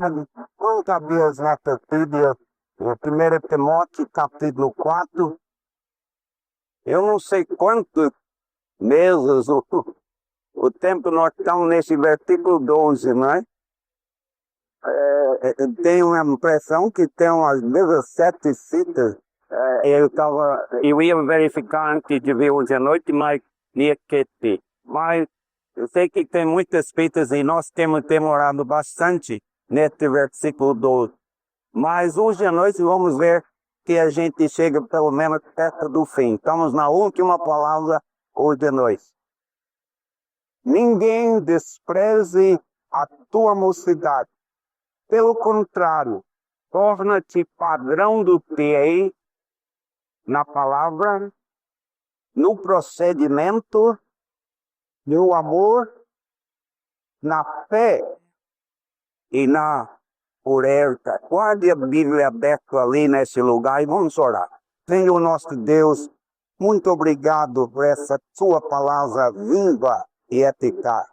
Vamos abrir as nossas Bíblias, 1 Timóteo, capítulo 4. Eu não sei quantos meses o tempo nós estamos nesse versículo 12, não é? Tenho a impressão que tem umas 17 citas. Eu ia verificar antes de vir hoje à noite, mas tinha que ter. Mas eu sei que tem muitas fitas e nós temos demorado bastante neste versículo 12. Mas hoje à noite vamos ver que a gente chega pelo menos perto do fim. Estamos na última palavra hoje à noite. Ninguém despreze a tua mocidade. Pelo contrário, torna-te padrão do bem na palavra, no procedimento, no amor, na fé e na pureza. Guarde a Bíblia aberta ali nesse lugar e vamos orar. Senhor nosso Deus, muito obrigado por essa tua palavra viva e eficaz.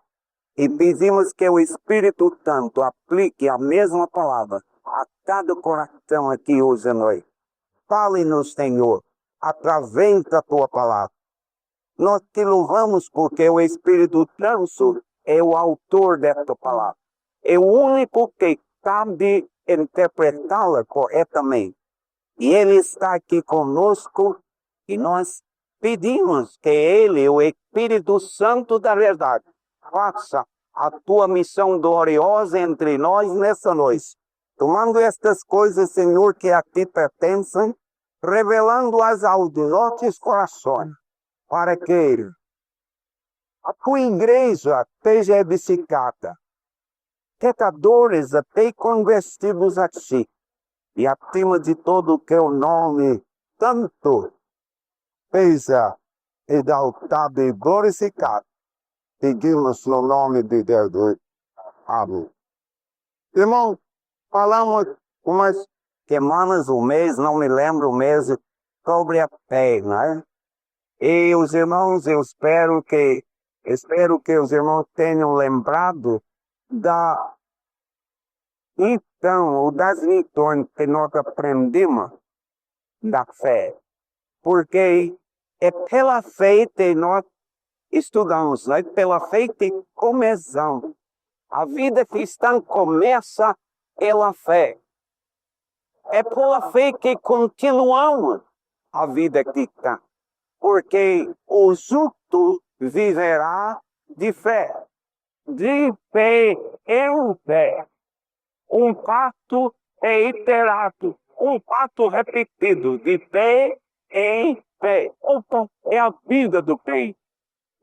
E pedimos que o Espírito Santo aplique a mesma palavra a cada coração aqui hoje à noite. Fale-nos, Senhor, através da tua palavra. Nós te louvamos porque o Espírito Santo é o autor desta palavra. É o único que sabe interpretá-la corretamente. E Ele está aqui conosco e nós pedimos que Ele, o Espírito Santo da verdade, faça a tua missão gloriosa entre nós nessa noite. Tomando estas coisas, Senhor, que a ti pertencem, revelando-as aos nossos corações, para que a tua igreja seja edificada, pecadores até convertidos a ti, e acima de todo que o nome santo seja exaltado e glorificado. Pedimos no nome de Deus. Amém. Irmão, falamos umas semanas, um mês, não me lembro o mês, sobre a fé, né? E os irmãos, eu espero que os irmãos tenham lembrado das lições que nós aprendemos da fé. Porque é pela fé que nós estudamos, é pela fé que começamos. A vida cristã começa pela fé. É pela fé que continuamos a vida cristã. Porque o justo viverá de fé. De fé em fé. Um pacto é iterado, um pacto repetido, de fé em fé. Então, é a vida do bem.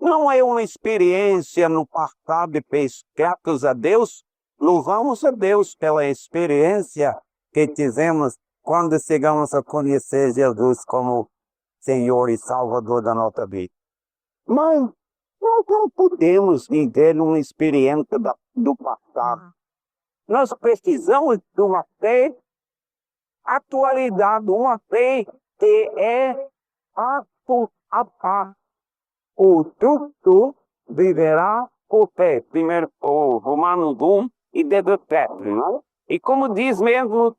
Não é uma experiência no passado e fez graças a Deus. Louvamos a Deus pela experiência que tivemos quando chegamos a conhecer Jesus como Senhor e Salvador da nossa vida. Mas nós não podemos viver uma experiência do passado. Nós precisamos de uma fé atualidade, uma fé que é passo a passo. O justo viverá por fé. Primeiro, Romanos 1 e 17. Né? E como diz mesmo,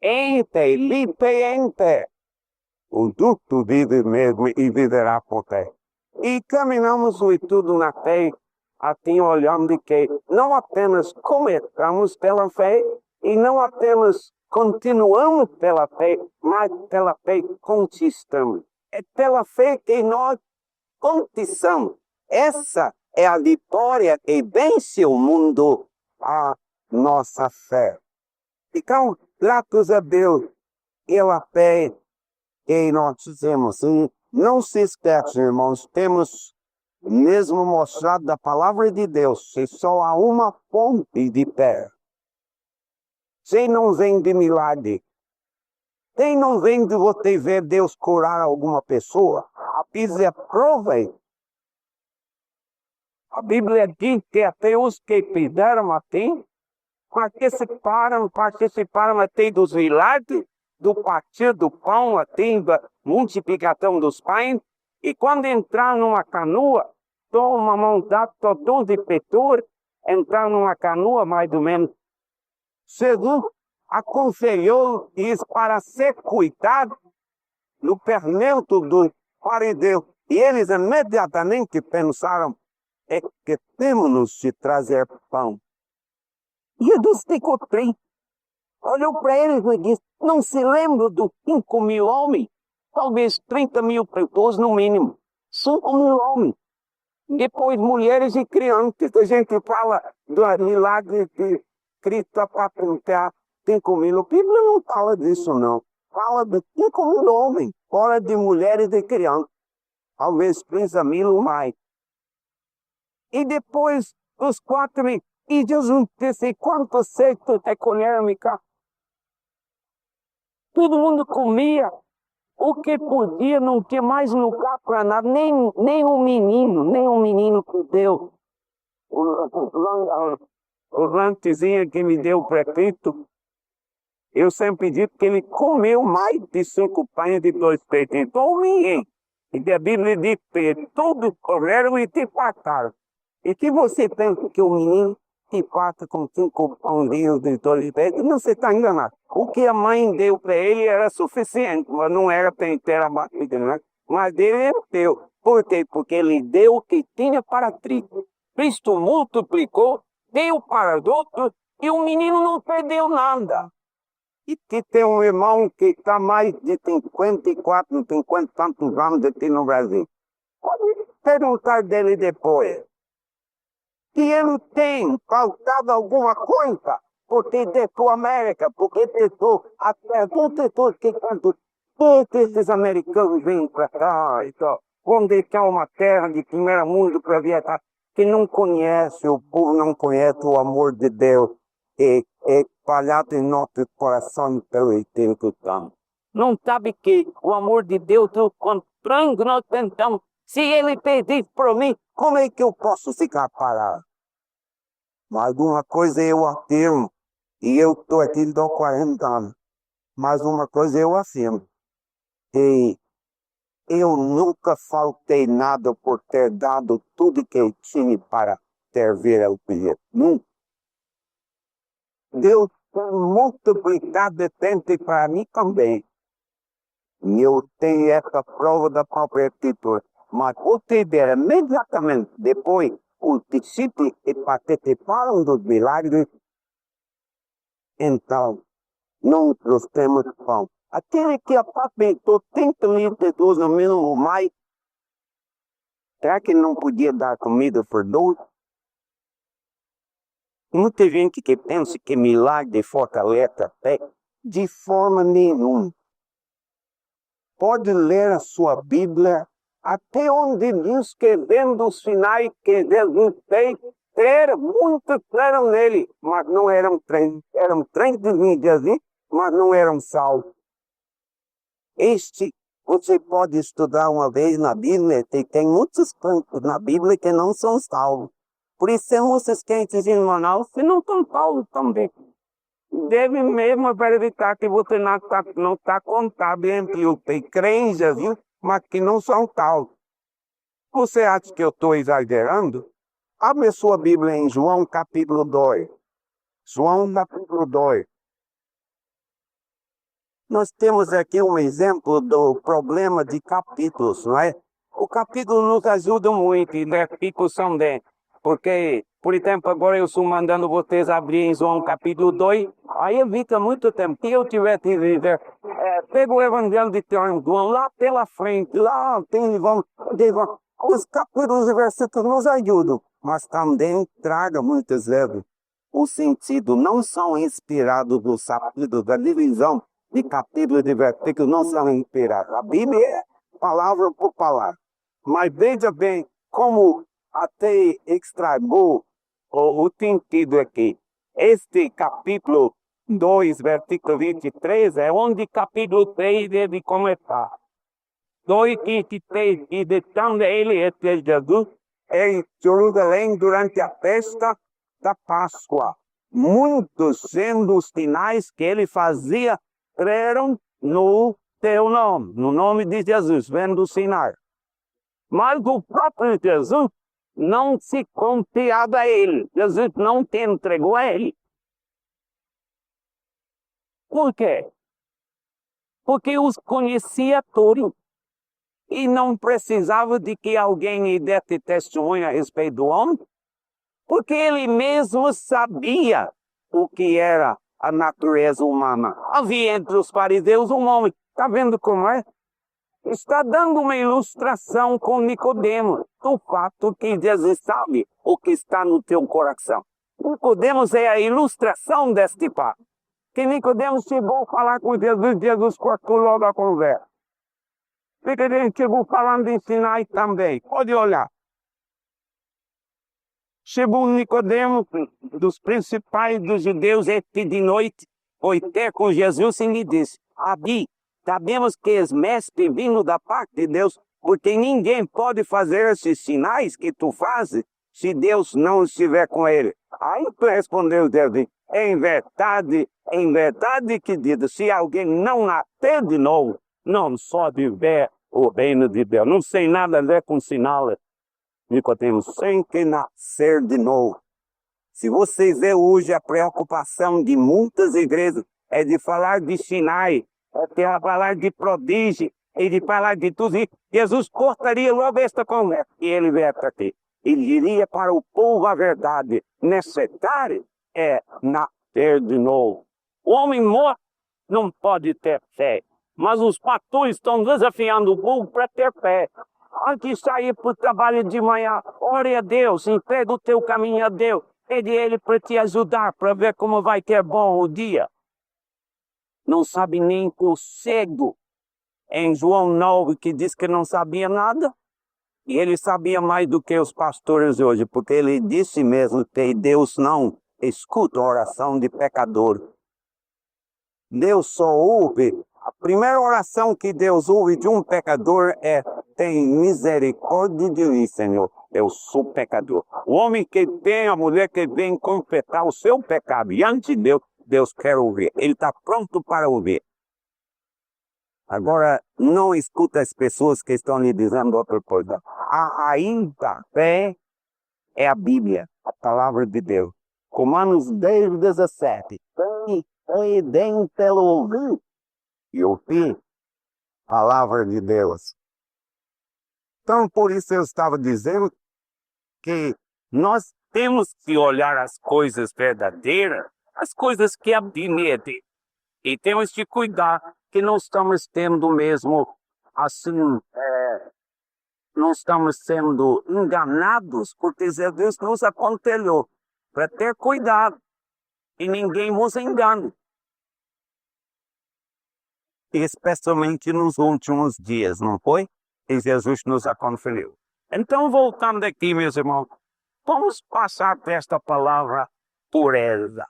em fé, em fé. O justo vive mesmo e viverá por fé. E caminhamos o estudo na fé, assim olhando que não apenas começamos pela fé e não apenas continuamos pela fé, mas pela fé conquistamos. É pela fé que nós conquistamos. Essa é a vitória que vence o mundo, a nossa fé. Então, graças a Deus pela fé que nós fizemos. E não se esqueçam, irmãos, temos mesmo mostrado da palavra de Deus que só há uma fonte de fé. Se não vem de milagre, se não vem de você ver Deus curar alguma pessoa, a Bíblia prova isso. A Bíblia diz que até os que fizeram assim, participaram até dos milagres, do partir do pão, até da multiplicação dos pães, e quando entrar numa canoa, uma mão dada, 12 pessoas, entrar numa canoa mais ou menos Jesus aconselhou isso para ser cuidado no fermento do fariseu. E eles imediatamente pensaram, é que temos de trazer pão. E Jesus ficou triste. Olhou para eles e disse, não se lembra dos 5.000 homens? Talvez 30.000 pessoas no mínimo. 5.000 homens. Depois mulheres e crianças. A gente fala do milagre de Cristo para patentear 5.000. A Bíblia não fala disso não. Fala de 5.000 homens. Fala de mulheres e crianças. Talvez 30.000 ou mais. E depois os 4.000. E Jesus disse, quantos cestos recolheram cá? Todo mundo comia o que podia, não tinha mais lugar para nada, nem um menino que deu o lanchezinho que me deu o prefeito. Eu sempre digo que ele comeu mais de 5 pães de 2 peixes, então ninguém. E a Bíblia diz que todos correram e te fartaram. E se você pensa que o menino te farta com 5 pãozinhos de 2 peixes, você está enganado. O que a mãe deu para ele era suficiente, mas não era para inteira a barriga, né? Mas ele deu. Por quê? Porque ele deu o que tinha para Cristo. Cristo multiplicou, deu para os outros, e o menino não perdeu nada. E que tem um irmão que está mais de 54, 50 tantos anos aqui no Brasil. Pode perguntar dele depois. Se ele tem faltado alguma coisa, porque deixou a América, porque deixou a pergunta que quando todos esses americanos vêm para cá e tal, vão deixar uma terra de primeiro mundo para viajar, que não conhece, o povo não conhece o amor de Deus, e espalhado em nossos corações pelo Espírito Santo. Não sabe que o amor de Deus, quando nós tentamos, se ele fez isso por mim, como é que eu posso ficar parado? Mas uma coisa eu afirmo, e eu estou aqui há 40 anos, mas uma coisa eu afirmo, que eu nunca faltei nada por ter dado tudo que eu tinha para servir ao Filho. Nunca. Deus tem multiplicado de tempo para mim também. E eu tenho essa prova da própria Escritura. Mas você verá imediatamente depois os discípulos que participaram dos milagres, então, não trouxemos pão. Aquele que apacentou 30.000 pessoas no mínimo mais, será que ele não podia dar comida por 12? Muita gente que pensa que milagre fortalece a fé, de forma nenhuma. Pode ler a sua Bíblia, até onde diz que vendo os sinais que Jesus fez, muitos creram nele, mas não eram crentes. Eram crentes de Jesus, mas não eram salvos. Você pode estudar uma vez na Bíblia, tem muitos cantos na Bíblia que não são salvos. Por isso tem muitos crentes em Manaus que não são salvos também. Deve mesmo verificar que você não está contado entre os que creem em Jesus, mas que não são salvos. Você acha que eu estou exagerando? Abre sua Bíblia em João capítulo 2. João capítulo 2. Nós temos aqui um exemplo do problema de capítulos, não é? O capítulo nos ajuda muito e versículos também. Porque, por exemplo, agora eu estou mandando vocês abrir em João capítulo 2. Aí evita muito tempo. Se eu tivesse que dizer, pega o Evangelho de João lá pela frente, lá tem João. Os capítulos e versículos nos ajudam, mas também tragam muitas vezes o sentido. Não são inspirados nos capítulos da divisão de capítulos de versículos, não são inspirados. A Bíblia é palavra por palavra. Mas veja bem como até estragou o sentido aqui. Este capítulo 2, versículo 23, é onde capítulo 3 deve começar. 2:23, e deixando ele, este Jesus, em Jerusalém durante a festa da Páscoa. Muitos, sendo os sinais que ele fazia, creram no teu nome, no nome de Jesus, vendo o sinal. Mas o próprio Jesus não se confiava a ele. Jesus não te entregou a ele. Por quê? Porque os conhecia todos e não precisava de que alguém lhe desse testemunho a respeito do homem, porque ele mesmo sabia o que era a natureza humana. Havia entre os fariseus um homem. Está vendo como é? Está dando uma ilustração com Nicodemos do fato que Jesus sabe o que está no teu coração. Nicodemos é a ilustração deste fato. Que Nicodemos chegou a falar com Jesus, Jesus cortou logo a conversa. Nicodemos chegou falando em Sinai também. Pode olhar. Chegou Nicodemos, dos principais dos judeus, este de noite, foi ter com Jesus e lhe disse: Rabi, sabemos que és mestre vindo da parte de Deus, porque ninguém pode fazer esses sinais que tu fazes se Deus não estiver com ele. Aí tu respondeu, Deus, em verdade que diz, se alguém não nascer de novo, não só viver o reino de Deus. Não tem nada a ver com sinal. Nicodemos, tem que nascer de novo. Se vocês verem hoje a preocupação de muitas igrejas é de falar de sinais, é de falar de prodígio, e de falar de tudo isso, Jesus cortaria logo esta conversa e ele veio para aqui. Ele diria para o povo a verdade necessária é nascer de novo. O homem morto não pode ter fé, mas os pastores estão desafiando o povo para ter fé. Antes de sair para o trabalho de manhã, ore a Deus, entrega o teu caminho a Deus, pede Ele para te ajudar, para ver como vai ter bom o dia. Não sabe nem que o cego, em João 9, que diz que não sabia nada, e ele sabia mais do que os pastores hoje, porque ele disse mesmo que Deus não escuta a oração de pecador. Deus só ouve. A primeira oração que Deus ouve de um pecador é: tem misericórdia de mim, Senhor, eu sou pecador. O homem que tem, a mulher que vem confessar o seu pecado diante de Deus, Deus quer ouvir. Ele está pronto para ouvir. Agora, não escuta as pessoas que estão lhe dizendo outra coisa. A raiz da fé é a Bíblia, a palavra de Deus. Romanos 10, 17. Foi bem pelo ouvir e ouvir a palavra de Deus. Então, por isso eu estava dizendo que nós temos que olhar as coisas verdadeiras, as coisas que a Bíblia diz. E temos que cuidar que não estamos tendo mesmo, assim, não estamos sendo enganados, porque Jesus nos aconselhou para ter cuidado e ninguém nos engane. Especialmente nos últimos dias, não foi? E Jesus nos aconselhou. Então, voltando aqui, meus irmãos, vamos passar por esta palavra pureza.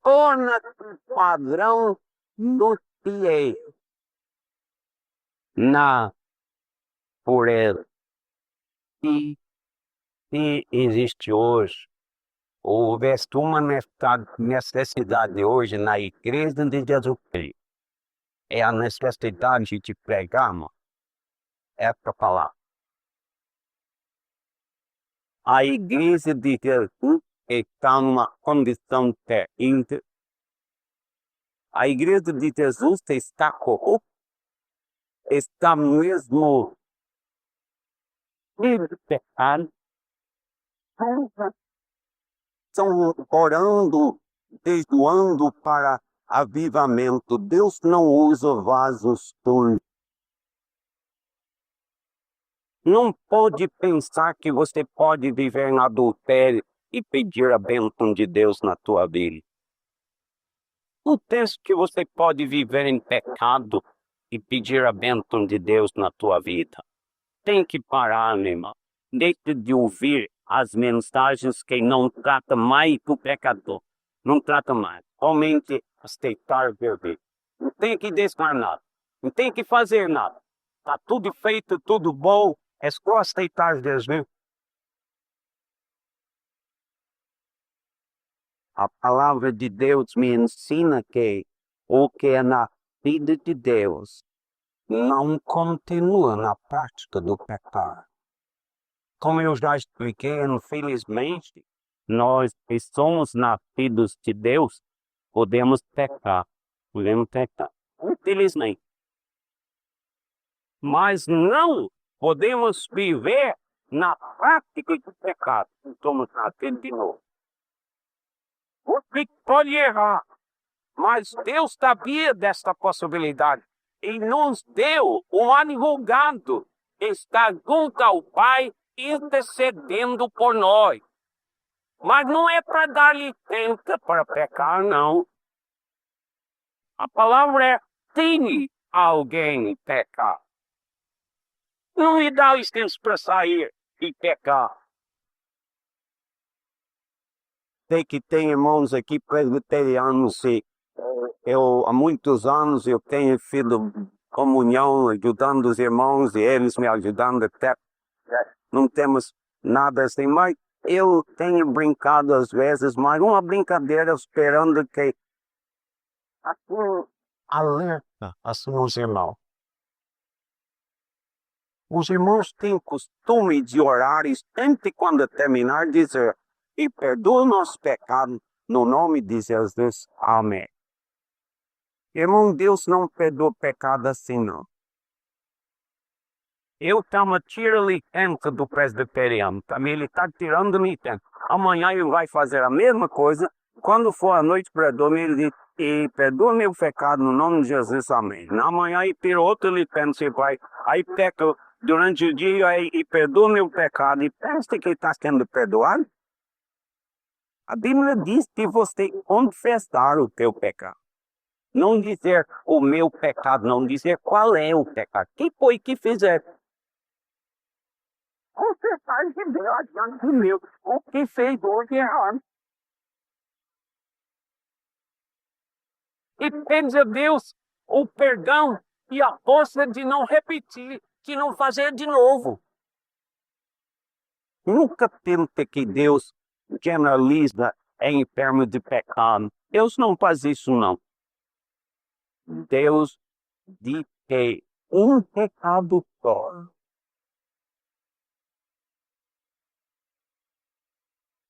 Torna-se padrão do fiel na pureza. E se existe hoje, houvesse uma necessidade hoje na igreja de Jesus Cristo, é a necessidade de pregarmos essa palavra. A igreja de Jesus está numa condição terrível. A igreja de Jesus está corrupta, está mesmo cheia de pecado. Estão orando, jejuando para avivamento. Deus não usa vasos turvos. Não pode pensar que você pode viver no adultério e pedir a bênção de Deus na tua vida. Não pensa que você pode viver em pecado e pedir a bênção de Deus na tua vida. Tem que parar, meu irmão. Deixe de ouvir as mensagens que não tratam mais do pecador. Não tratam mais. Somente aceitar o verbo. Não tem que deixar nada. Não tem que fazer nada. Está tudo feito, tudo bom. É só aceitar Jesus. A palavra de Deus me ensina que o que é na vida de Deus não continua na prática do pecado. Como eu já expliquei, infelizmente, nós que somos nascidos de Deus, Podemos pecar, infelizmente. Mas não podemos viver na prática do pecado. Estamos nascendo de novo. Você pode errar, mas Deus sabia desta possibilidade e nos deu um advogado que está junto ao Pai, intercedendo por nós. Mas não é para dar licença para pecar, não. A palavra é: ensine alguém pecar. Não me dá licença para sair e pecar. Sei que tem irmãos aqui presbiterianos e há muitos anos eu tenho feito comunhão, ajudando os irmãos e eles me ajudando até. Não temos nada assim, mas eu tenho brincado às vezes, mas uma brincadeira esperando que alerta assim os irmãos. Os irmãos têm costume de orar e sempre quando terminar dizer: e perdoa nosso pecado no nome de Jesus. Amém. Irmão, Deus não perdoa pecado assim, não. Eu estava tirando licença do presbiteriano, também ele está tirando licença. Amanhã ele vai fazer a mesma coisa. Quando for a noite para dormir, ele diz: e perdoa meu pecado no nome de Jesus, amém. Amanhã ele tira outra licença e vai, aí peca durante o dia e perdoa meu pecado. E pensa que ele está sendo perdoado? A Bíblia diz que você confessar o teu pecado. Não dizer o meu pecado, não dizer qual é o pecado. Que foi que fizer? Confessar de Deus diante do meu. O que fez hoje errado. E pede a Deus o perdão e a força de não repetir, de não fazer de novo. Nunca pense que Deus generaliza em termos de pecado. Deus não faz isso, não. Deus diz que um pecado só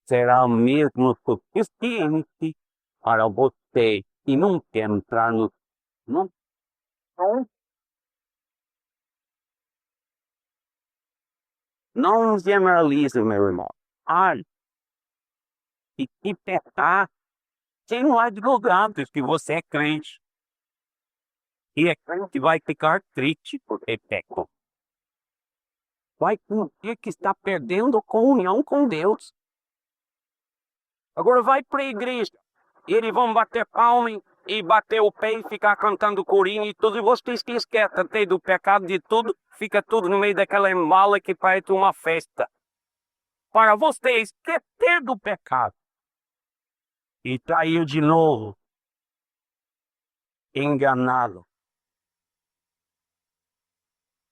será mesmo suficiente para você e não quer entrar no... Não generalize, meu irmão. E que pecar tem um advogado, que você é crente. E é crente vai ficar triste porque pecou. Vai sentir que está perdendo comunhão com Deus. Agora vai para a igreja. Eles vão bater palma e bater o pé e ficar cantando corinho e tudo. E vocês que esquecem até do pecado de tudo, fica tudo no meio daquela embala que parece uma festa. Para vocês esquecer do pecado. E traiu de novo. Enganado.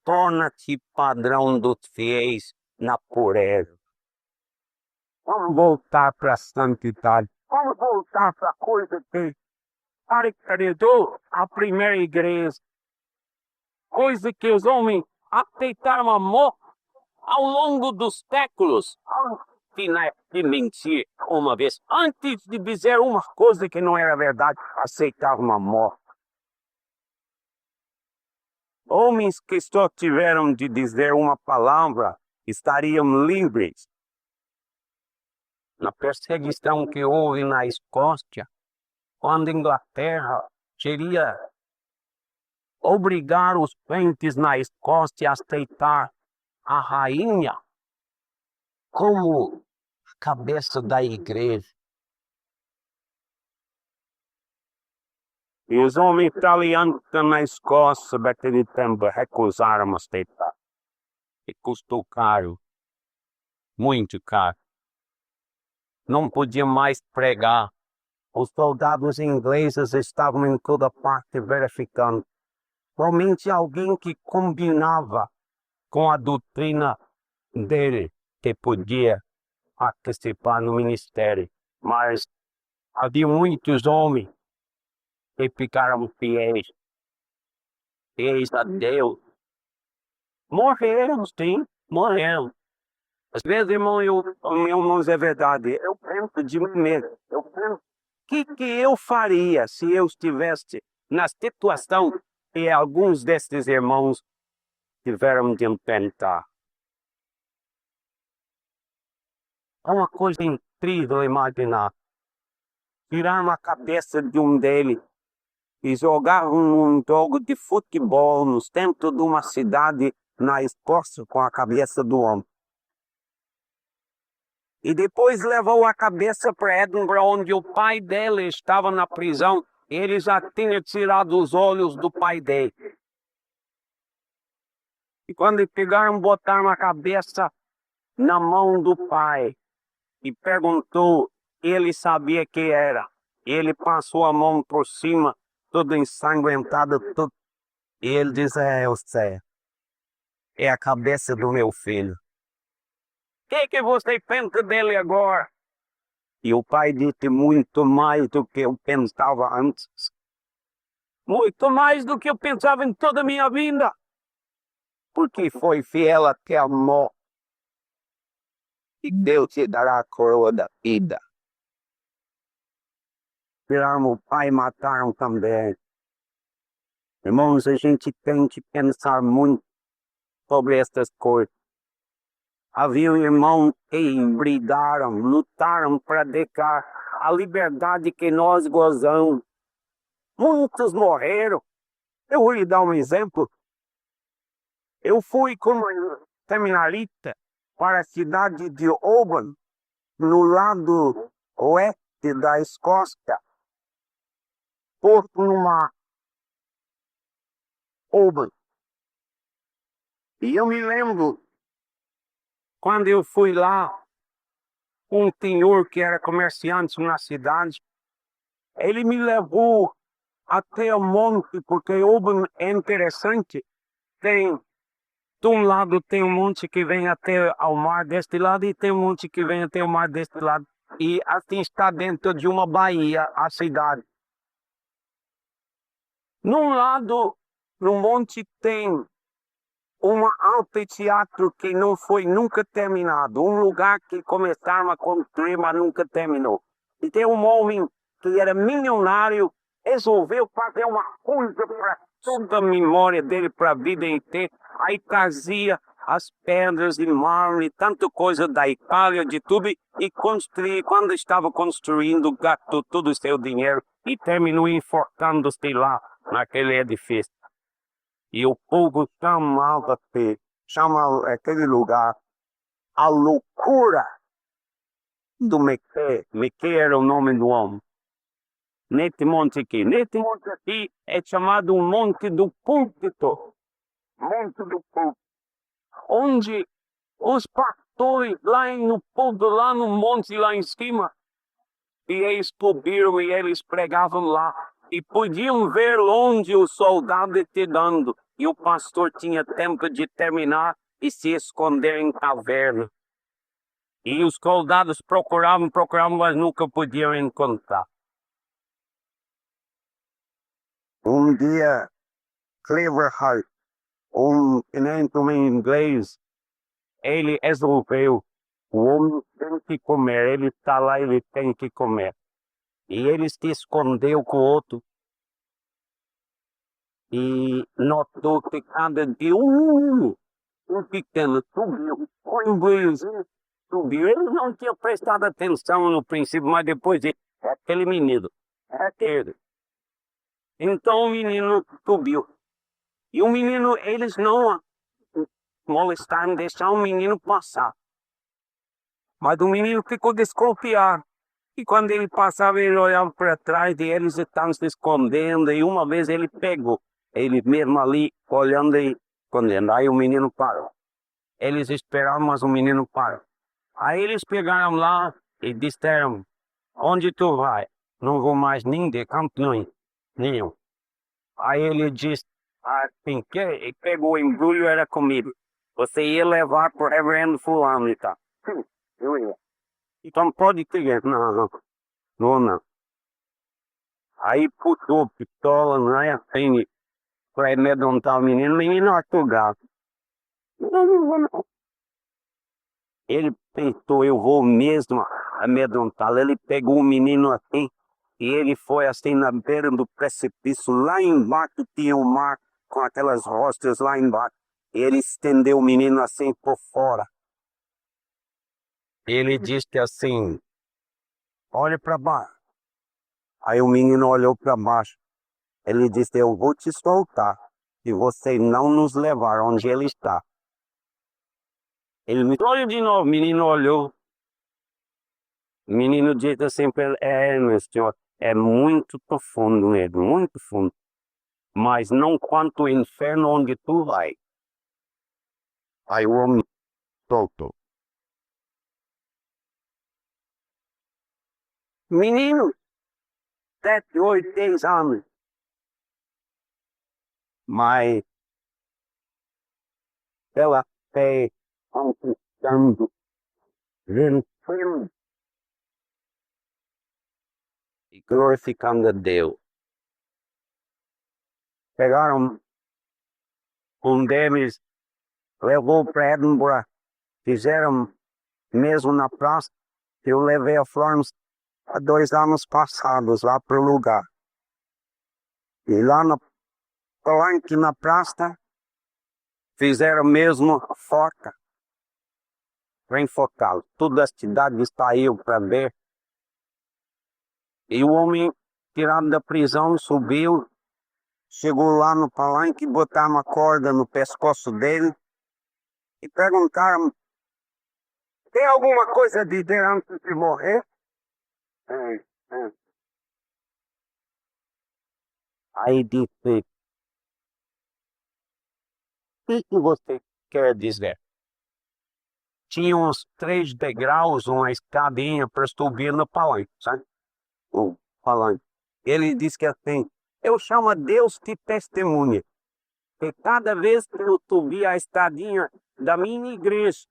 Torna-te padrão dos fiéis na pureza. Vamos voltar para a santidade. Vamos voltar para a coisa que caracterizou a primeira igreja. Coisa que os homens aceitaram a morte ao longo dos séculos. Antes de mentir uma vez, antes de dizer uma coisa que não era verdade, aceitavam a morte. Homens que só tiveram de dizer uma palavra estariam livres. Na perseguição que houve na Escócia, quando a Inglaterra queria obrigar os crentes na Escócia a aceitar a rainha como a cabeça da igreja. E os homens italianos na Escócia, naquele tempo, recusaram aceitar. E custou caro, muito caro. Não podiam mais pregar. Os soldados ingleses estavam em toda parte verificando. Somente alguém que combinava com a doutrina dele que podia participar no ministério. Mas havia muitos homens que ficaram fiéis a Deus. Morreram, sim, morreram. Às vezes, irmãos, é verdade. Eu penso de mim mesmo. Eu penso que eu faria se eu estivesse na situação que alguns destes irmãos tiveram de enfrentar? É uma coisa incrível imaginar. Tiraram a cabeça de um deles e jogaram um jogo de futebol no centro de uma cidade na Escócia com a cabeça do homem. E depois levou a cabeça para Edinburgh, onde o pai dele estava na prisão. Ele já tinha tirado os olhos do pai dele. E quando pegaram, botaram a cabeça na mão do pai e perguntou, ele sabia que era. Ele passou a mão por cima, todo ensanguentado, todo. E ele disse, eu sei, é a cabeça do meu filho. O que você pensa dele agora? E o pai disse muito mais do que eu pensava antes. Muito mais do que eu pensava em toda a minha vida. Porque foi fiel até a morte. E Deus te dará a coroa da vida. Tiraram o pai e mataram também. Irmãos, a gente tem que pensar muito sobre estas coisas. Havia irmãos que brigaram, lutaram para deixar a liberdade que nós gozamos. Muitos morreram. Eu vou lhe dar um exemplo. Eu fui como seminarista para a cidade de Oban, no lado oeste da Escócia. Porto no Mar. Oban. E eu me lembro, quando eu fui lá, um senhor que era comerciante na cidade, ele me levou até o monte, porque Oban é interessante. De um lado tem um monte que vem até ao mar deste lado e tem um monte que vem até o mar deste lado. E assim está dentro de uma baía a cidade. Num lado, no monte, tem um anfiteatro que não foi nunca terminado. Um lugar que começaram a construir, mas nunca terminou. E tem um homem que era milionário, resolveu fazer uma coisa para toda a memória dele, para a vida inteira. Aí trazia as pedras de mármore, tanta coisa da Itália, de tudo, e construía. Quando estava construindo, gastou todo o seu dinheiro e terminou enforcando-se lá naquele edifício. E o povo chama aquele lugar a loucura do Miquel. Miquel era o nome do homem. Nesse monte aqui é chamado o Monte do Púlpito. Monte do Púlpito. Onde os pastores lá no púlpito, lá no monte lá em cima, e eles subiram e eles pregavam lá. E podiam ver longe o soldado tirando. E o pastor tinha tempo de terminar e se esconder em caverna. E os soldados procuravam, mas nunca podiam encontrar. Um dia, Cleverheart, um tenente em inglês, ele resolveu, o homem tem que comer, ele está lá, ele tem que comer. E ele se escondeu com o outro. E notou que cada dia um pequeno subiu, subiu. Ele não tinha prestado atenção no princípio, mas depois disse, é aquele menino, é aquele. Então o menino subiu. E o menino, eles não molestaram, deixaram o menino passar. Mas o menino ficou desconfiado. E quando ele passava, ele olhava para trás e eles estavam se escondendo. E uma vez ele pegou, ele mesmo ali, olhando e escondendo. Aí o menino parou. Eles esperaram, mas o menino parou. Aí eles pegaram lá e disseram, onde tu vai? Não vou mais nem de campeões, nenhum. Aí ele disse, assim, que pegou o embrulho, era comigo. Você ia levar pro reverendo fulano e tal. Sim, eu ia. Então pode ter, não. Aí puxou pistola, não é assim, para amedrontar o menino afogado. Não vou não. Ele pensou, eu vou mesmo amedrontá-lo. Ele pegou o menino assim E ele foi assim na beira do precipício, lá embaixo tinha o mar com aquelas rochas lá embaixo. Ele estendeu o menino assim por fora. Ele disse assim: olhe para baixo. Aí o menino olhou para baixo. Ele disse: eu vou te soltar se você não nos levar onde ele está. Ele me olhou de novo, o menino olhou. O menino disse assim para ele: meu senhor, é muito profundo mesmo, muito fundo. Mas não quanto o inferno onde tu vai. Aí o homem soltou. Menino, 7, 8, 10 anos. Mas pela fé, conquistando, vencendo e glorificando a Deus. Pegaram um deles, levou para Edinburgh, fizeram mesmo na praça. Eu levei a Florence há 2 anos passados lá para o lugar. E lá no palanque na praça, fizeram mesmo a foca para enfocá-lo. Toda a cidade saiu para ver. E o homem, tirado da prisão, subiu, chegou lá no palanque, botaram uma corda no pescoço dele e perguntaram: tem alguma coisa a dizer antes de morrer? É, é. Aí disse: o que você quer dizer? Tinha uns 3 degraus, uma escadinha para subir no palanque, sabe? O palanque. Ele disse que assim: eu chamo a Deus de testemunha, que cada vez que eu subi a escadinha da minha igreja,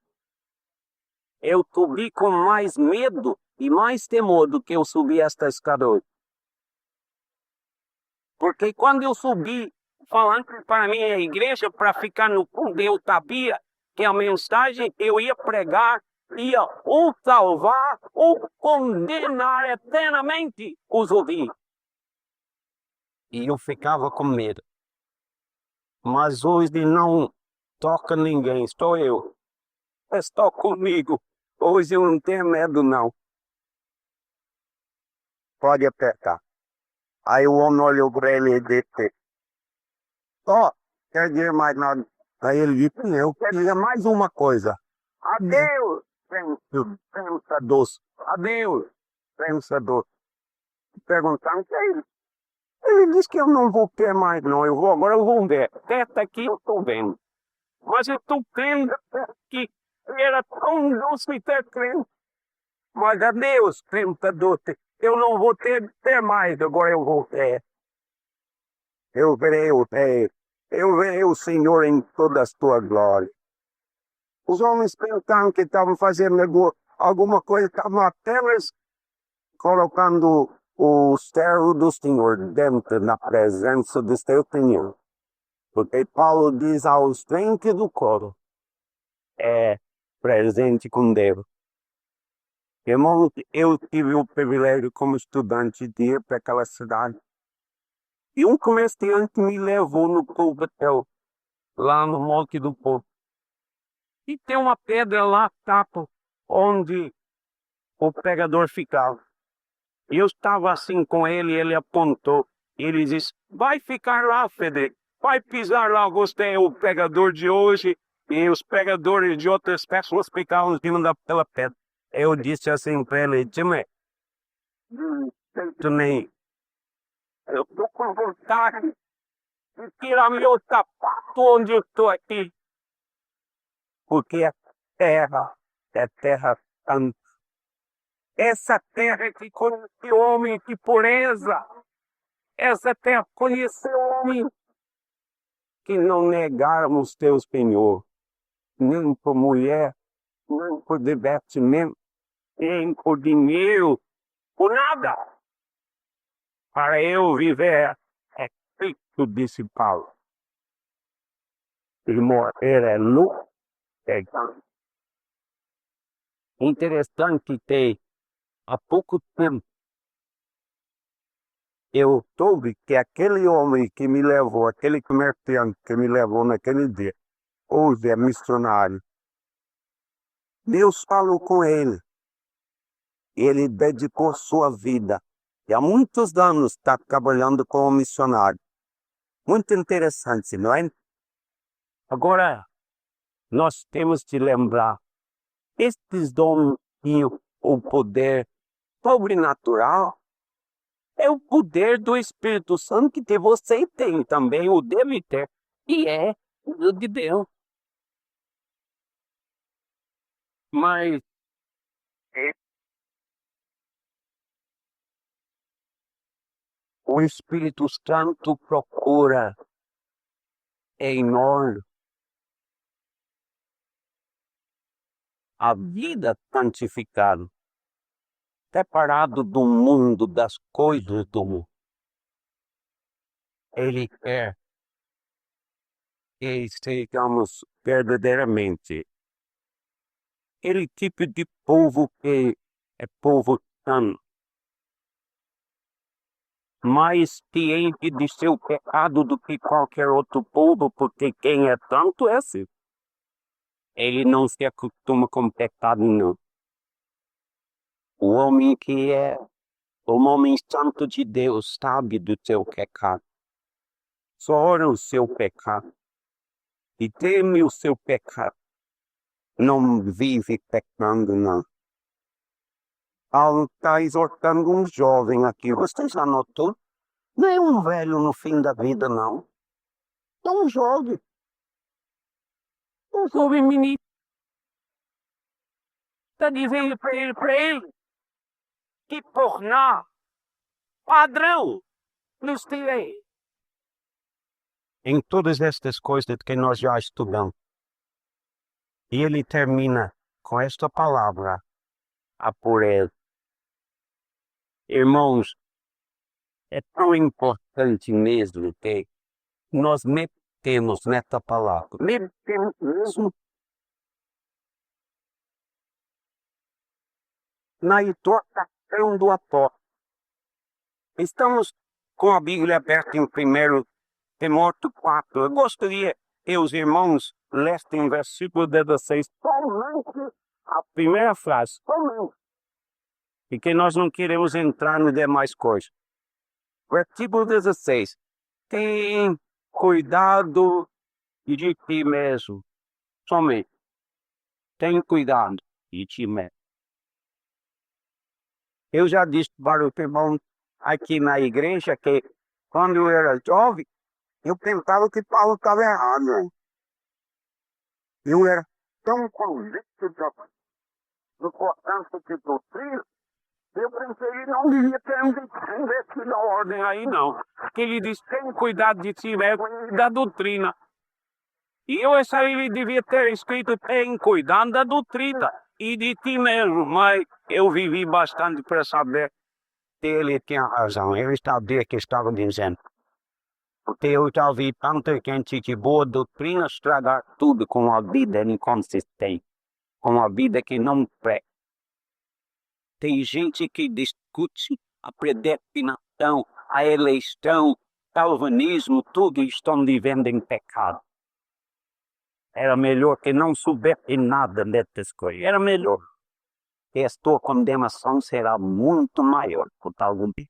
eu subi com mais medo e mais temor do que eu subi esta escada hoje. Porque quando eu subi falando para a minha igreja, para ficar no fundo, eu sabia que a mensagem eu ia pregar ia ou salvar ou condenar eternamente os ouvintes. E eu ficava com medo. Mas hoje não toca ninguém, estou eu. Estou comigo. Hoje eu não tenho medo, não. Pode apertar. Aí o homem olhou para ele e disse: ó, quer dizer mais nada. Aí ele disse: eu quero dizer mais uma coisa. Adeus, pensador. Adeus, pensador. Perguntaram o que é isso. Ele disse que eu não vou ter mais, não. Agora eu vou ver. Até aqui eu estou vendo. Mas eu estou vendo que era tão doce ter crente. Mas adeus, pensador. Eu não vou ter mais, agora eu vou ter. Eu verei o Senhor em toda a sua glória. Os homens pensaram que estavam fazendo alguma coisa, estavam apenas colocando o servo do Senhor dentro da presença do seu Senhor. Porque Paulo diz aos crentes do coro: é presente com Deus. Irmãos, eu tive o privilégio como estudante de ir para aquela cidade. E um comerciante me levou no Couvetel, lá no Monte do Povo. E tem uma pedra lá, tapa, onde o pregador ficava. E eu estava assim com ele, ele apontou. Ele disse: vai ficar lá, Federico. Vai pisar lá, você é o pregador de hoje. E os pregadores de outras pessoas ficavam em cima daquela pedra. Eu disse assim para ele: Timé, nem. Eu estou com vontade de tirar meu sapato onde eu estou aqui. Porque a terra é terra santa. Essa terra que conhece homem, que pureza. Essa terra conheceu homem que não negaram os teus penhor, nem por mulher, nem por divertimento, nem por dinheiro, por nada. Para eu viver é Cristo, disse Paulo. E morrer é lucro. É interessante ter há pouco tempo eu soube que aquele homem que me levou, aquele comerciante que me levou naquele dia, hoje é missionário. Deus falou com ele. Ele dedicou sua vida. E há muitos anos está trabalhando como missionário. Muito interessante, não é? Agora, nós temos de lembrar, estes dons e o poder sobrenatural é o poder do Espírito Santo que você tem também, o deve ter, e é o de Deus. Mas o Espírito Santo procura em nós a vida santificada, separado do mundo, das coisas do mundo. Ele quer que sejamos verdadeiramente aquele tipo de povo que é povo santo, mais ciente de seu pecado do que qualquer outro povo, porque quem é santo é assim. Ele não se acostuma com pecado, não. O homem que é o homem santo de Deus sabe do seu pecado, sora o seu pecado e teme o seu pecado. Não vive pecando, não. Paulo está exortando um jovem aqui. Você já notou? Não é um velho no fim da vida, não. É um jovem. Um jovem menino. Está dizendo para ele que tornar padrão nos direitos. Em todas estas coisas que nós já estudamos. E ele termina com esta palavra, a pureza. Irmãos, é tão importante mesmo que nós metemos nessa palavra. Metemos mesmo na exortação do apóstolo. Estamos com a Bíblia aberta em 1 Timóteo 4. Eu gostaria que os irmãos lessem o versículo 16, somente a primeira frase, somente. E que nós não queremos entrar nas demais coisas. Versículo 16. Tem cuidado de ti mesmo. Somente. Tem cuidado de ti mesmo. Eu já disse para os irmãos aqui na igreja que quando eu era jovem, eu pensava que Paulo estava errado. Eu era tão convicto do importância de doutrina, eu pensei que ele não devia ter investido na ordem aí, não. Que ele disse, tem cuidado de si mesmo e da doutrina. E eu achava que ele devia ter escrito, tem cuidado da doutrina e de ti mesmo. Mas eu vivi bastante para saber que ele tinha razão. Ele sabia o que estava dizendo. Porque eu já vi tanta gente de boa doutrina estragar tudo com a vida inconsistente, com a vida que não prega. Tem gente que discute a predestinação, a eleição, calvinismo, tudo estão vivendo em pecado. Era melhor que não soubesse nada dessas coisas. Era melhor. E a tua condenação será muito maior por tal motivo.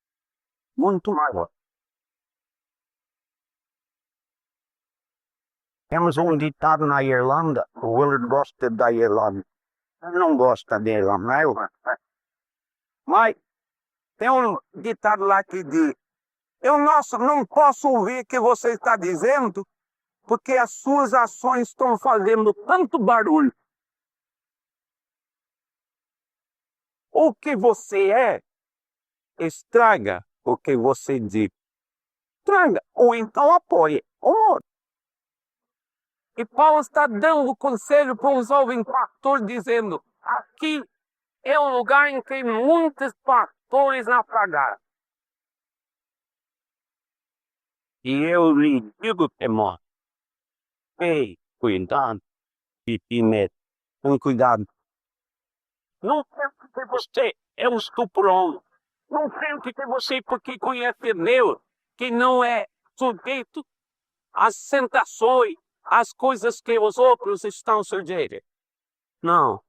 Muito maior. Temos um ditado na Irlanda, o Willard gosta da Irlanda. Ele não gosta da Irlanda, não é? Mas tem um ditado lá que diz, eu não posso ouvir o que você está dizendo, porque as suas ações estão fazendo tanto barulho. O que você é, estraga o que você diz. Estraga, ou então apoie. E Paulo está dando conselho para um jovem pastor, dizendo, aqui é um lugar em que tem muitos pastores naufragados. E eu lhe digo, Timóteo, ei, cuidado, e com cuidado. Não pense que você é um estuprão. Não sente que você, porque conhece Deus, que não é sujeito às tentações, às coisas que os outros estão sujeitos. Não.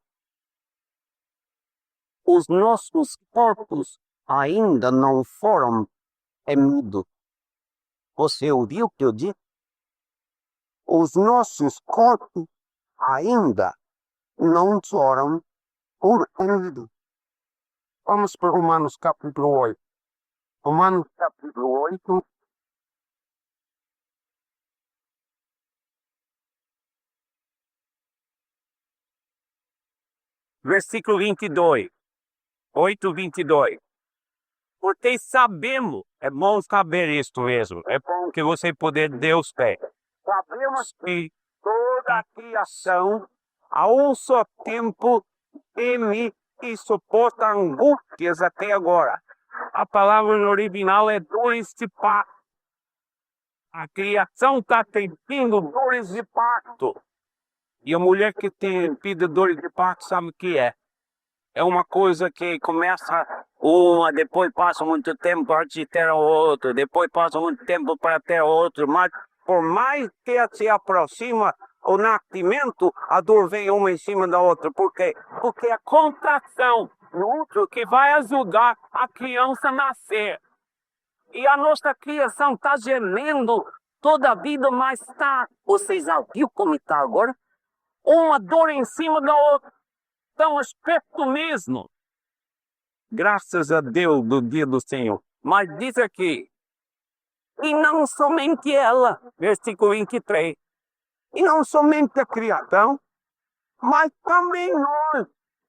Os nossos corpos ainda não foram remidos. Você ouviu o que eu disse? Os nossos corpos ainda não foram remidos. Vamos para Romanos capítulo 8. Romanos capítulo 8. Versículo 22. 8:22. Porque sabemos, é bom saber isto mesmo, é bom que você poder Deus tem. Sabemos que toda a criação, a um só tempo, teme e suporta angústias até agora. A palavra no original é dores de parto. A criação está tendo dores de parto. E a mulher que tem tido dores de parto sabe o que é. É uma coisa que começa uma, depois passa muito tempo para ter a outra, depois passa muito tempo para ter a outra, mas por mais que se aproxima o nascimento, a dor vem uma em cima da outra. Por quê? Porque a contração útero que vai ajudar a criança a nascer. E a nossa criação está gemendo toda a vida, mas está... Vocês já viram como está agora? Uma dor em cima da outra. Tão aspecto mesmo. Graças a Deus do dia do Senhor. Mas diz aqui, e não somente ela, versículo 23, e não somente a criação, mas também nós,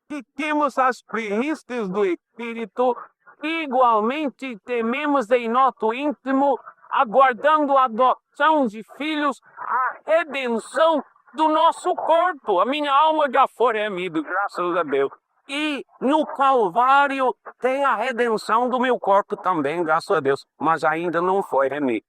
que temos as primícias do Espírito, igualmente tememos em nosso íntimo, aguardando a adoção de filhos, a redenção do nosso corpo. A minha alma já foi remida, graças a Deus. E no Calvário tem a redenção do meu corpo também, graças a Deus. Mas ainda não foi remido.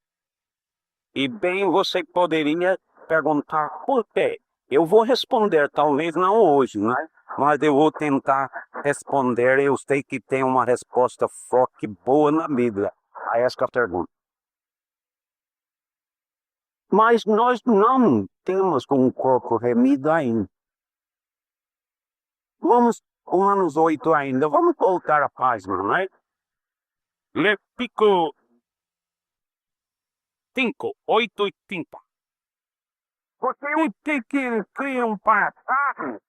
E bem, você poderia perguntar por quê? Eu vou responder, talvez não hoje, né? Mas eu vou tentar responder. Eu sei que tem uma resposta forte, boa na Bíblia a esta pergunta. Mas nós não temos um corpo remido ainda. Vamos, Romanos 8 ainda. Vamos voltar à página, não é? Levítico 5, 8 e 30. Porque os que criam para a carne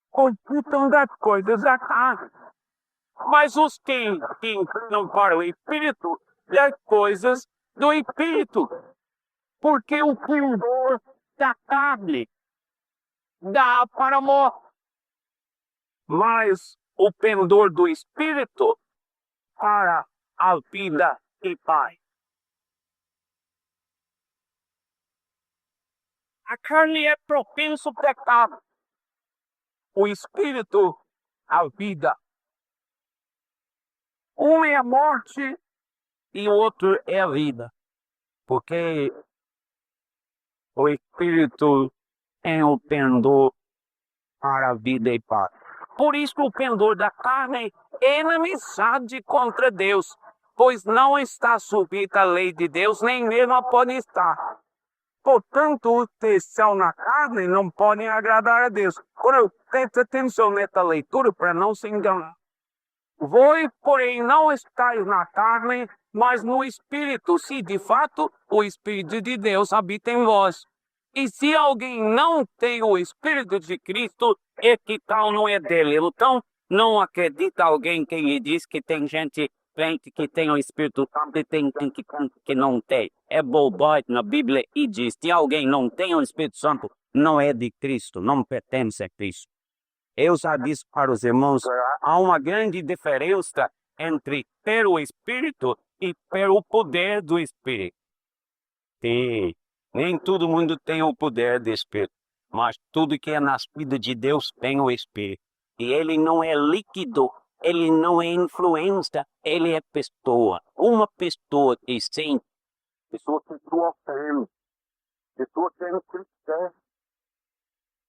computam das coisas da carne. Mas os que criam para o Espírito, das coisas do Espírito. Porque o pendor da carne dá para a morte, mas o pendor do Espírito para a vida e paz. A carne é propenso ao pecado, o Espírito à vida. Um é a morte e o outro é a vida, porque o Espírito é o pendor para a vida e paz. Por isso o pendor da carne é inimizade contra Deus, pois não está sujeito à lei de Deus, nem mesmo pode estar. Portanto, os que estão na carne não podem agradar a Deus. Agora, preste atenção nessa leitura para não se enganar. Vós, porém, não estáis na carne, mas no Espírito, se de fato o Espírito de Deus habita em vós. E se alguém não tem o Espírito de Cristo, é que tal não é dele. Então, não acredita alguém que lhe diz que tem gente crente que tem o Espírito Santo e tem gente que não tem. É bobagem na Bíblia e diz, se alguém não tem o Espírito Santo, não é de Cristo, não pertence a Cristo. Eu já disse para os irmãos, há uma grande diferença entre ter o Espírito e ter o poder do Espírito. Sim, nem todo mundo tem o poder do Espírito, mas tudo que é nascido de Deus tem o Espírito. E ele não é líquido, ele não é influência, ele é pessoa. Uma pessoa que sim, pessoa que ofende, pessoa que é cristã,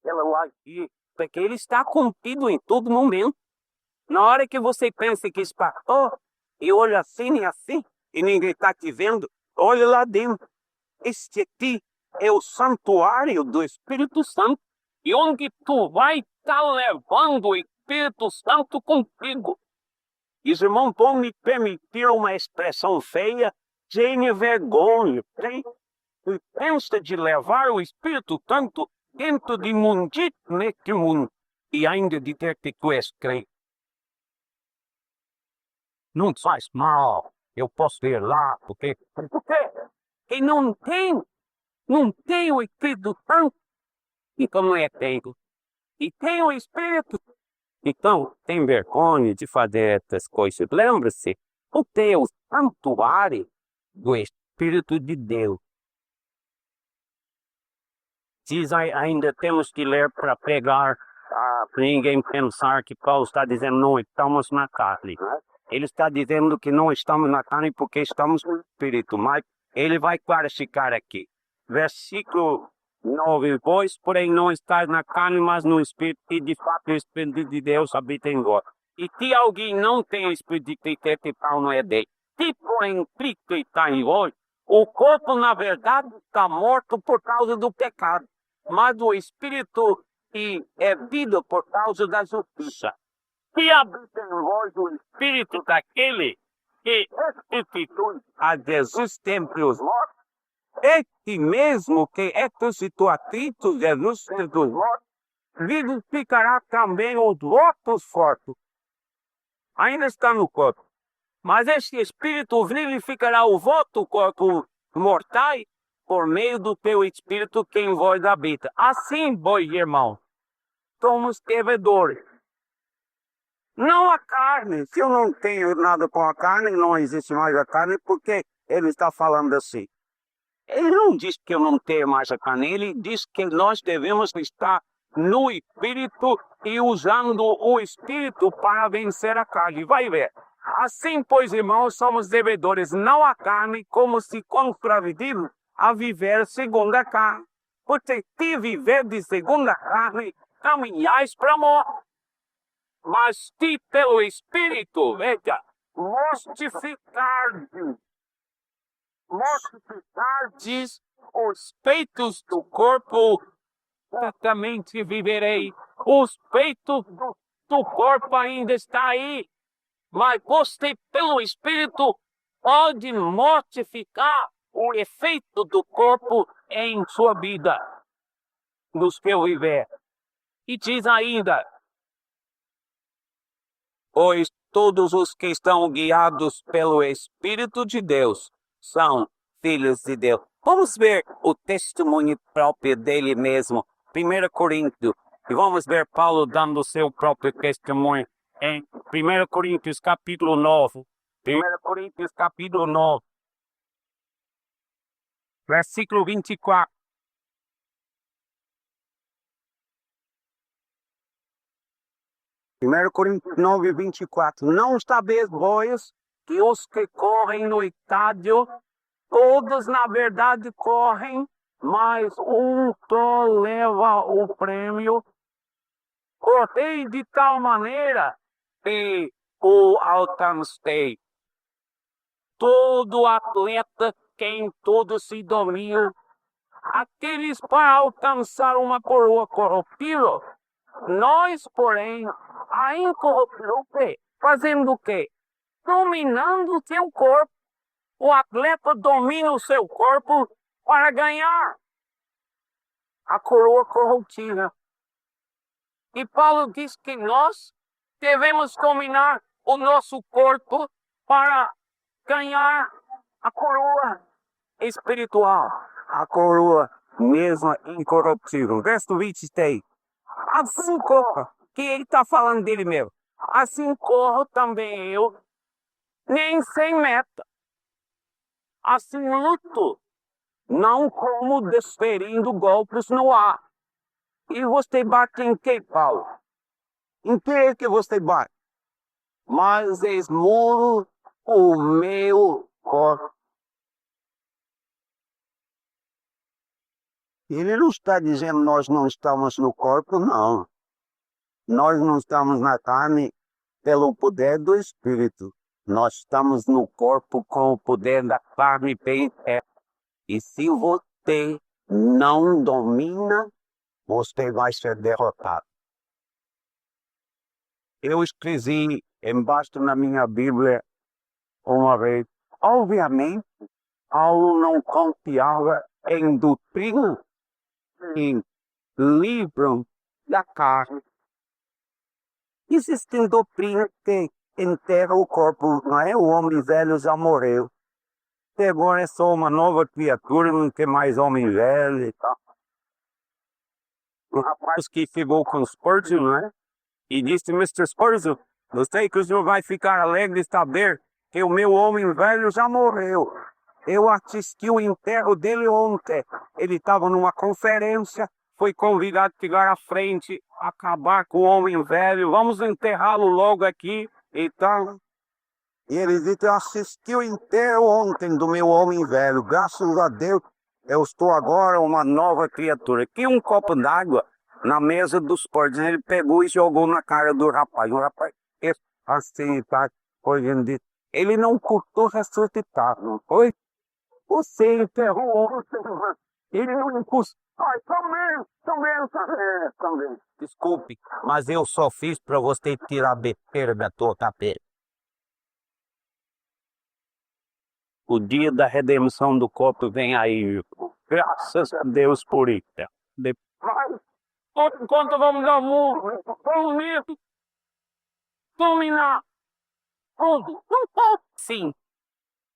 ela vai agir, porque ele está contido em todo momento. Na hora que você pensa que está, e olha assim e assim, e ninguém está te vendo, olha lá dentro. Este aqui é o santuário do Espírito Santo, e onde tu vai estar levando o Espírito Santo contigo. E os irmãos vão me permitir uma expressão feia, sem vergonha, tem? E pensa de levar o Espírito Santo dentro de mundito neste mundo, e ainda dizer que tu és crente. Não faz mal, eu posso ir lá, porque quem não tem o Espírito Santo, então não é tempo. E tem o Espírito. Então, tem vergonha de fazer essas coisas. Lembra-se, o teu santuário do Espírito de Deus. Diz ainda temos que ler para pegar, para ninguém pensar que Paulo está dizendo não estamos na carne. Ele está dizendo que não estamos na carne porque estamos no Espírito, mas ele vai clarificar aqui. Versículo 9, vós, porém, não estáis na carne, mas no Espírito, e de fato o Espírito de Deus habita em vós. E se alguém não tem o Espírito de Cristo, que tal não é dele. Se, porém, Cristo está em vós, o corpo, na verdade, está morto por causa do pecado, mas o Espírito é vida por causa da justiça. Se habita em vós o Espírito daquele que ressuscitou a Jesus dentre os mortos, este mesmo que ressuscitou a Cristo Jesus dentre os mortos, vivificará também os vossos corpos. Ainda está no corpo. Mas este Espírito vivificará o vosso corpo mortais por meio do teu Espírito que em vós habita. Assim, vós, irmãos, somos devedores. Não a carne. Se eu não tenho nada com a carne, não existe mais a carne, porque ele está falando assim. Ele não diz que eu não tenho mais a carne, ele diz que nós devemos estar no Espírito e usando o Espírito para vencer a carne. Vai ver. Assim, pois, irmãos, somos devedores, não a carne, como se constrangidos a viver segundo a carne. Porque se viver de segunda carne, caminhais para a morte. Mas se pelo Espírito, veja, mortificardes os peitos do corpo, certamente viverei. Os peitos do corpo ainda está aí, mas você, pelo Espírito, pode mortificar o efeito do corpo em sua vida, no seu viver. E diz ainda, pois todos os que estão guiados pelo Espírito de Deus são filhos de Deus. Vamos ver o testemunho próprio dele mesmo, 1 Coríntios, e vamos ver Paulo dando o seu próprio testemunho em 1 Coríntios capítulo 9. 1 Coríntios capítulo 9, versículo 24. 1 Coríntios 9, 24. Não sabeis vós que os que correm no estádio, todos na verdade correm, mas um só leva o prêmio. Correi de tal maneira que o alcancei. Todo atleta que em tudo se domina, aqueles para alcançar uma coroa corruptível, nós, porém, a incorruptível, fazendo o quê? Dominando o seu corpo. O atleta domina o seu corpo para ganhar a coroa corruptível. E Paulo diz que nós devemos dominar o nosso corpo para ganhar a coroa espiritual, a coroa mesma incorruptível. Verso 23. Assim corra, que ele está falando dele mesmo. Assim corro também eu, nem sem meta. Assim luto, não como desferindo golpes no ar. E você bate em que, Paulo? Em que você bate? Mas esmuro o meu corpo. Ele não está dizendo nós não estamos no corpo, não. Nós não estamos na carne pelo poder do Espírito. Nós estamos no corpo com o poder da carne bem perto. E se você não domina, você vai ser derrotado. Eu escrevi embaixo na minha Bíblia uma vez, obviamente, Paulo não confiava em doutrina, em livro da carne. Existem doutrinas que enterram o corpo, não é? O homem velho já morreu. E agora é só uma nova criatura, não tem mais homem velho e tal. Um rapaz que ficou com Spurgeon, não é? E disse, Mr. Spurgeon, eu sei que o senhor vai ficar alegre de saber que o meu homem velho já morreu. Eu assisti o enterro dele ontem. Ele estava numa conferência, foi convidado a chegar à frente, acabar com o homem velho. Vamos enterrá-lo logo aqui e tal. E ele disse, eu assisti o enterro ontem do meu homem velho. Graças a Deus, eu estou agora uma nova criatura. Aqui um copo d'água na mesa dos portos. Ele pegou e jogou na cara do rapaz. O rapaz, assim, tá, hoje ele não custou ressuscitar, não foi? Você enterrou ontem. Ele não custou. Ai, também. Desculpe, mas eu só fiz para você tirar a besteira da tua cabeça. O dia da redenção do corpo vem aí. Graças a Deus por isso. Depois, enquanto vamos dar murro, vamos mesmo dominar. Sim,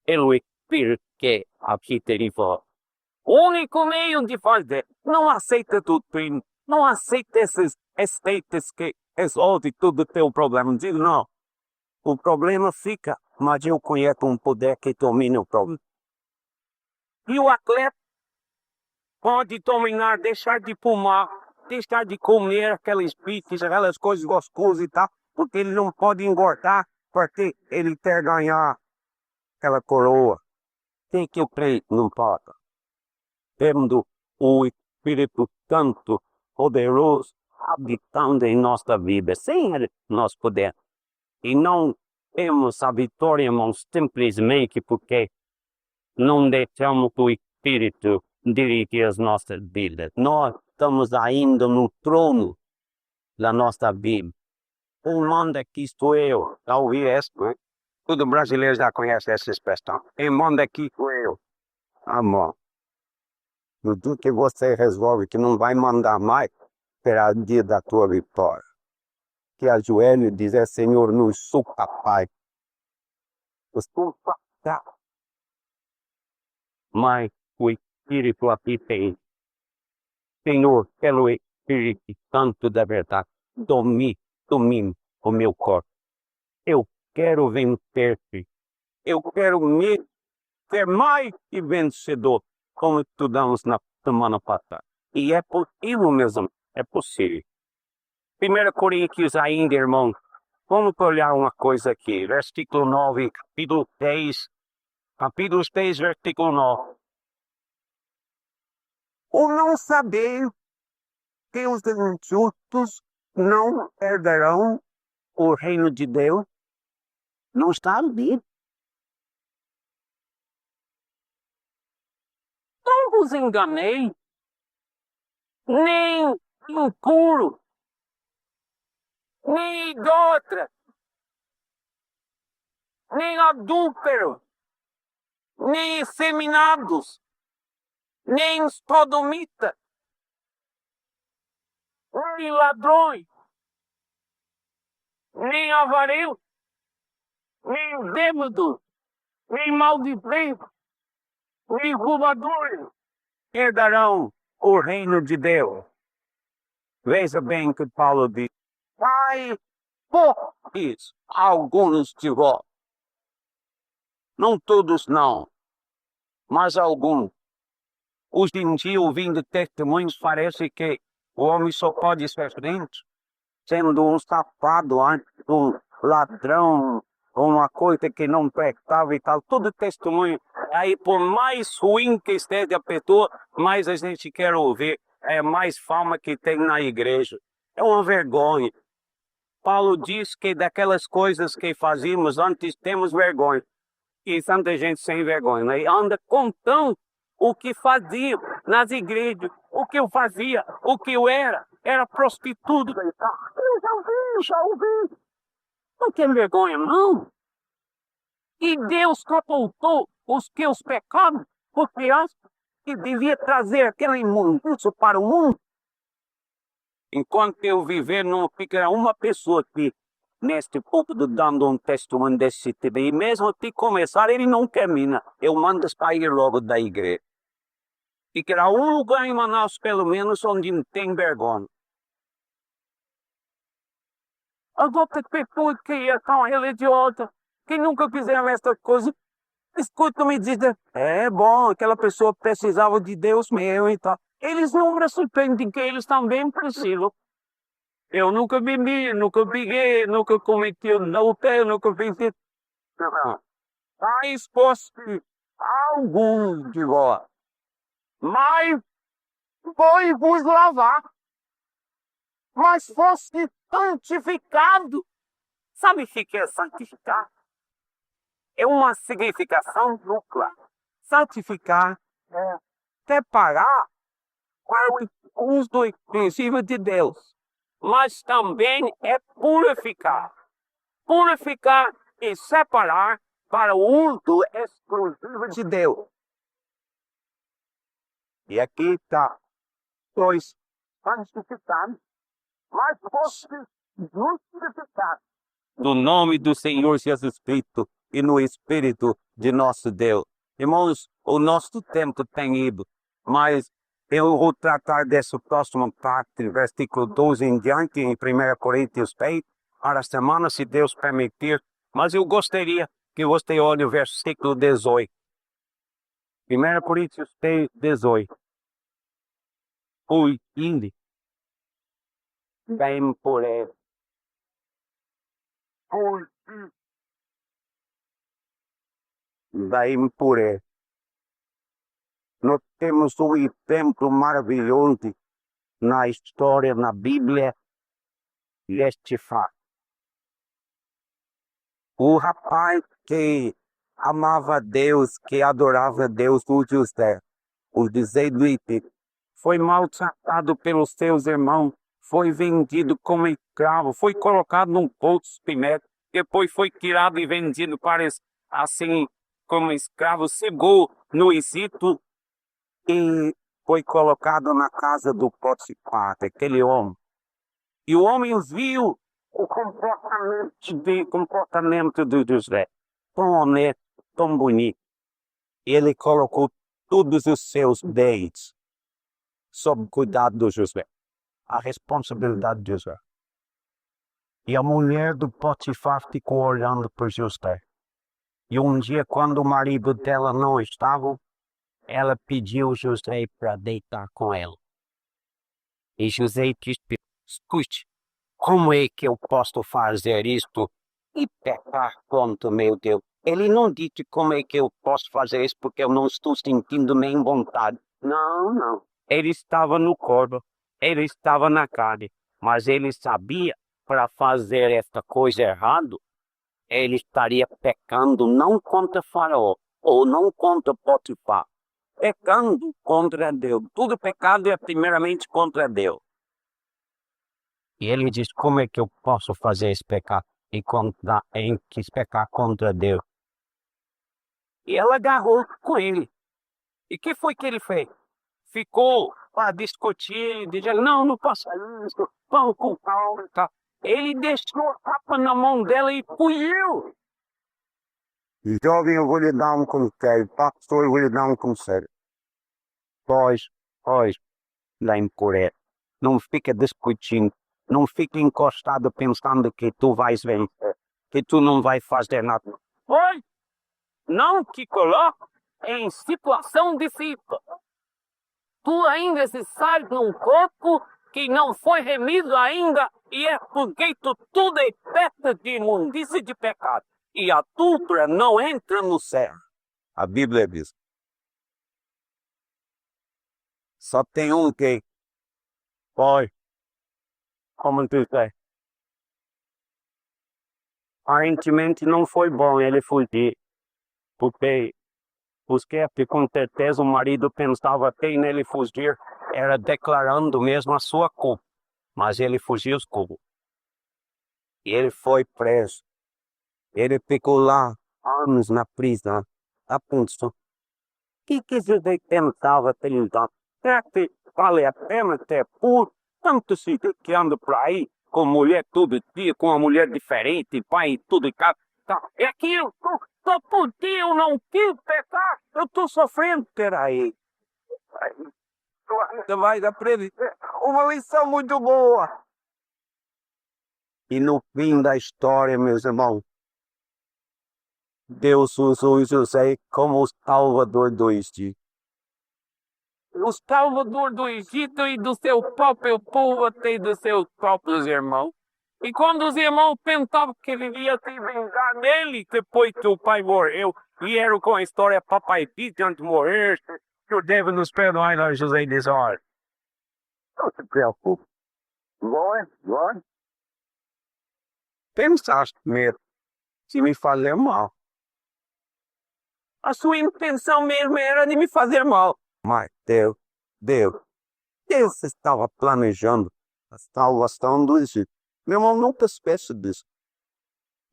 é o Espírito que aqui derivou. O único meio de fazer. Não aceita doutrina. Não aceita esses estates que resolve todo o teu problema. Diz não. O problema fica, mas eu conheço um poder que domina o problema. E o atleta pode dominar, deixar de fumar, deixar de comer aquelas pizzas, aquelas coisas gostosas e tal, porque ele não pode engordar, porque ele quer ganhar aquela coroa. Tem que o creio, não pode. Tendo o Espírito Santo poderoso habitando em nossa vida, sem ele nós podemos. E não temos a vitória, irmãos, simplesmente porque não deixamos o Espírito dirigir as nossas vidas. Nós estamos ainda no trono da nossa vida. O manda aqui estou eu. Já ouvi essa, né? Todo brasileiro já conhece essa expressão. Quem manda aqui sou eu. Amor. No dia que você resolve que não vai mandar mais, será o dia da tua vitória. Que ajoelhe e dizer, Senhor, não sou capaz. Eu sou capaz. Mas o Espírito aqui tem. Senhor, pelo Espírito Santo da verdade, domine o meu corpo. Eu quero vencer-te. Eu quero me ser mais que vencedor, como estudamos na semana passada. E é possível, meus amigos, é possível. 1 Coríntios ainda, irmão, vamos olhar uma coisa aqui, versículo 9, capítulo 6, versículo 9. Ou não saber que os injustos não herdarão o reino de Deus? Não está ali. Não vos enganei, nem impuro, nem idólatra, nem adúltero, nem efeminados, nem sodomita, nem ladrões, nem avarentos, nem bêbados, nem maldizentes, nem roubadores herdarão o reino de Deus. Veja bem que Paulo diz, ai, poucos alguns de vós. Não todos não, mas alguns. Os gentios ouvindo testemunhos parece que o homem só pode ser crente sendo um safado, um ladrão, uma coisa que não prestava e tal, tudo testemunho. Aí, por mais ruim que esteja a pessoa, mais a gente quer ouvir. É mais fama que tem na igreja. É uma vergonha. Paulo diz que daquelas coisas que fazíamos antes temos vergonha. E tanta gente sem vergonha, né? E anda contando o que fazia nas igrejas, o que eu fazia, o que eu era prostituto. Eu já ouvi. Não tem vergonha, não. E Deus catapultou os teus pecados, porque acha que devia trazer aquela imundícia para o mundo. Enquanto eu viver, não ficará uma pessoa aqui neste púlpito dando um testemunho desse tipo. E mesmo se começar, ele não termina. Eu mando para ir logo da igreja. Ficará um lugar em Manaus, pelo menos, onde não tem vergonha. As outras pessoas que são religiosas, que nunca fizeram essas coisas, escutam-me dizer, é bom, aquela pessoa precisava de Deus mesmo e tal. Eles não se surpreendem que eles também precisam. Eu nunca bebi, nunca briguei, nunca cometi adultério, nunca fiz isso. Mas fosse algum de vós, mas foi vos lavar, mas fosse santificado. Sabe o que é santificar? É uma significação dupla. Santificar é separar para o uso do princípio de Deus, mas também é purificar. Purificar e separar para o uso exclusivo de Deus. E aqui está, sois santificados, mas foste justificados no nome do Senhor Jesus Cristo e no Espírito de nosso Deus. Irmãos, o nosso tempo tem ido, mas eu vou tratar dessa próxima parte, versículo 12 em diante, em 1 Coríntios 3, para a semana, se Deus permitir. Mas eu gostaria que você olhe o versículo 18. 1 Coríntios 3, 18. O inde, vem por ele. Vem por ele. Nós temos um exemplo maravilhoso na história, na Bíblia, deste fato. O rapaz que amava Deus, que adorava Deus, o José, o israelita, foi maltratado pelos seus irmãos, foi vendido como escravo, foi colocado num poço primeiro, depois foi tirado e vendido para, assim, como escravo, chegou no Egito e foi colocado na casa do Potifar, aquele homem. E o homem viu o comportamento de José, tão honesto, tão bonito. Ele colocou todos os seus bens sob o cuidado do José, a responsabilidade de José. E a mulher do Potifar ficou olhando para José. E um dia, quando o marido dela não estava, ela pediu José para deitar com ela. E José disse, escute, como é que eu posso fazer isto e pecar contra meu Deus? Ele não disse como é que eu posso fazer isso porque eu não estou sentindo nem vontade. Não. Ele estava no corpo, ele estava na carne, mas ele sabia para fazer esta coisa errada, ele estaria pecando não contra Faraó ou não contra Potifar, pecando contra Deus. Tudo pecado é primeiramente contra Deus. E ele diz, como é que eu posso fazer esse pecado quis pecar contra Deus? E ela agarrou com ele. E o que foi que ele fez? Ficou para discutir, dizendo, não posso isso, vamos com calma e tal. Ele deixou a capa na mão dela e fugiu. Jovem, eu vou lhe dar um conselho. Pastor, eu vou lhe dar um conselho. Pois, lá em Coreia, não fica discutindo. Não fique encostado pensando que tu vais vencer, que tu não vais fazer nada. Oi, não te coloque em situação difícil. Tu ainda estás num corpo que não foi remido ainda e é porque tudo é festa de imundícia e de pecado. E a tua não entra no céu. A Bíblia diz. Só tem um que pode. Como tu quer? aparentemente não foi bom ele fugir, porque com certeza o marido pensava que nele fugir era declarando mesmo a sua culpa, mas ele fugiu como? E ele foi preso. Ele ficou lá anos na prisão. A pensou, o que esse daí pensava tentando? Será que vale a pena ter por tanto se que anda por aí com mulher todo dia, com uma mulher diferente, pai tudo e cá? É que eu tô por dia, eu não quis pensar, eu tô sofrendo. Peraí. Você vai aprender uma lição muito boa. E no fim da história, meus irmãos, Deus usou José como o salvador do Egito. O salvador do Egito e do seu próprio povo até dos seus próprios irmãos. E quando os irmãos pensavam que ele ia se vingar nele, depois que o pai morreu, vieram com a história papai Tito antes de morrer, que o deve nos perdoar, nós José diz, olha, não se preocupe, vai. Pensaste mesmo se me fazer mal. A sua intenção mesmo era de me fazer mal. Mas Deus estava planejando a salvação do Egito. Meu irmão, nunca esqueça disso.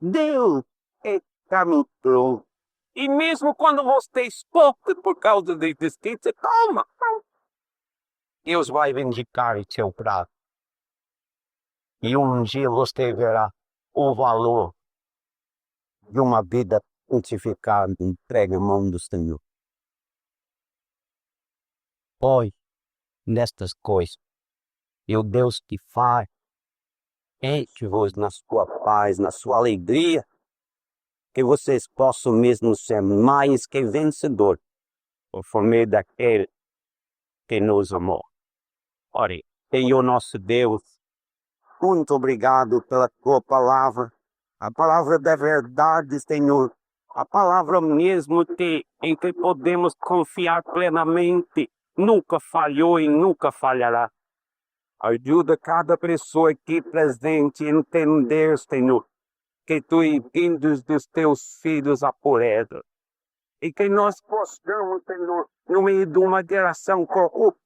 Deus é caminho. E mesmo quando você escuta por causa de desquite, calma. Deus vai vindicar o seu prazo. E um dia você verá o valor de uma vida santificada, entregue à mão do Senhor. Oi, nestas coisas, e o Deus que faz, enche-vos na sua paz, na sua alegria, que vocês possam mesmo ser mais que vencedor, por meio daquele que nos amou. Ore, Senhor nosso Deus, muito obrigado pela tua palavra, a palavra da verdade, Senhor, a palavra mesmo em que podemos confiar plenamente, nunca falhou e nunca falhará. Ajuda cada pessoa aqui presente a entender, Senhor, que tu entendes dos teus filhos a pureza. E que nós possamos, Senhor, no meio de uma geração corrupta,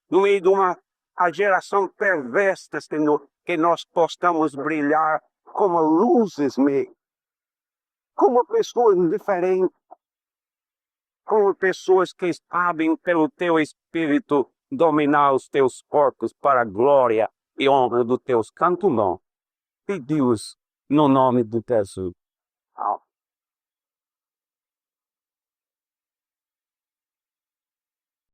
no meio de uma geração perversa, Senhor, que nós possamos brilhar como luzes mesmo, como pessoas diferentes, como pessoas que sabem pelo teu Espírito dominar os teus corpos para a glória e honra do teu santo nome. Pedimos no nome de Jesus.